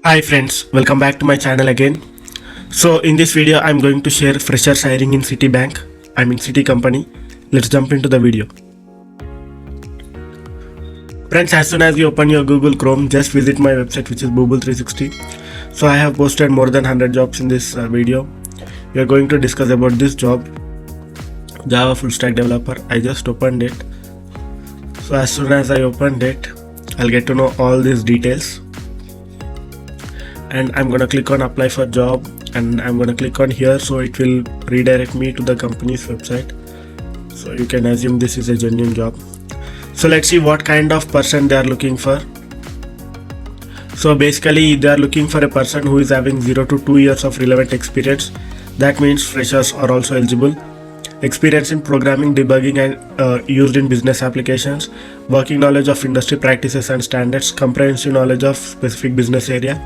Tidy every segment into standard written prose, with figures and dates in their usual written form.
Hi friends, welcome back to my channel again. So in this video I'm going to share freshers hiring in Citibank. Citi company. Let's jump into the video. Friends, as soon as you open your Google Chrome, just visit my website, which is Booble 360. So I have posted more than 100 jobs in this video. We are going to discuss about this job, Java full stack developer. I just opened it. So as soon as I opened it, I'll get to know all these details. And I'm gonna click on apply for job, and I'm gonna click on here, so it will redirect me to the company's website. So you can assume this is a genuine job. So let's see what kind of person they are looking for. So basically they are looking for a person who is having 0 to 2 years of relevant experience. That means freshers are also eligible. Experience in programming, debugging and used in business applications, working knowledge of industry practices and standards, comprehensive knowledge of specific business area,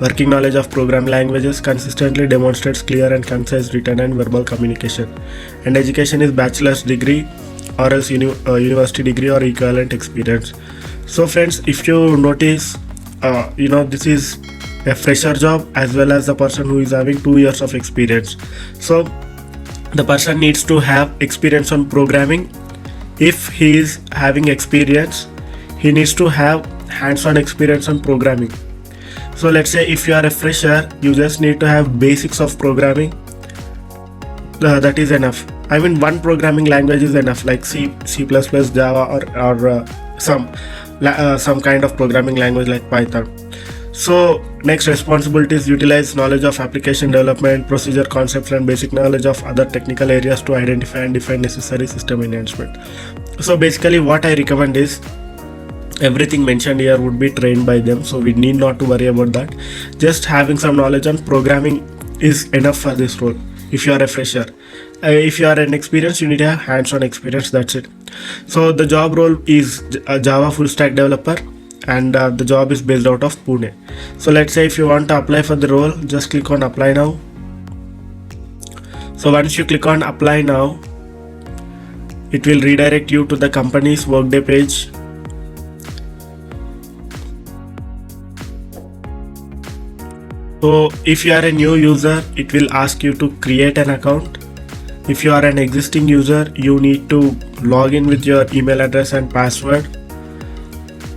working knowledge of program languages, consistently demonstrates clear and concise written and verbal communication, and education is bachelor's degree or else university degree or equivalent experience. So friends, if you notice, this is a fresher job as well as the person who is having 2 years of experience. So the person needs to have experience on programming. If he is having experience, he needs to have hands-on experience on programming. So let's say if you are a fresher, you just need to have basics of programming. That is enough. One programming language is enough, like C++, Java or some kind of programming language like Python. So next, responsibilities: utilize knowledge of application development, procedure concepts and basic knowledge of other technical areas to identify and define necessary system enhancement. So basically what I recommend is, everything mentioned here would be trained by them, so we need not to worry about that. Just having some knowledge on programming is enough for this role if you are a fresher. If you are an experienced, you need to have hands-on experience. That's it. So the job role is a Java full stack developer, and the job is based out of Pune. So let's say if you want to apply for the role, just click on apply now. So once you click on apply now, it will redirect you to the company's Workday page. So if you are a new user, it will ask you to create an account. If you are an existing user, you need to log in with your email address and password,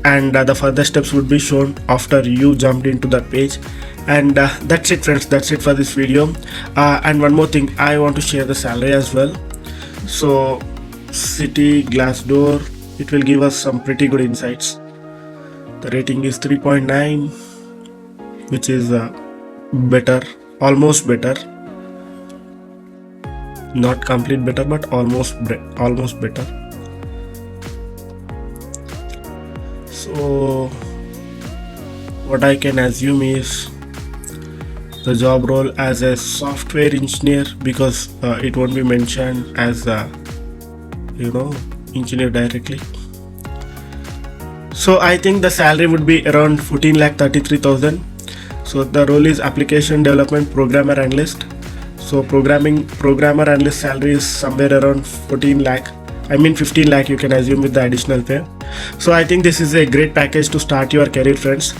and the further steps would be shown after you jumped into that page. And that's it friends, that's it for this video. And one more thing, I want to share the salary as well. So City, Glassdoor, it will give us some pretty good insights. The rating is 3.9, which is better, almost better, not complete better, but almost better. So what I can assume is the job role as a software engineer, because it won't be mentioned as engineer directly. So I think the salary would be around 14,33,000. So the role is application development programmer analyst. So programmer analyst salary is somewhere around 15 lakh you can assume, with the additional pay. So I think this is a great package to start your career friends.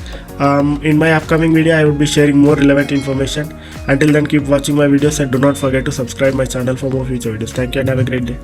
In my upcoming video I will be sharing more relevant information. Until then, keep watching my videos and do not forget to subscribe my channel for more future videos. Thank you and have a great day.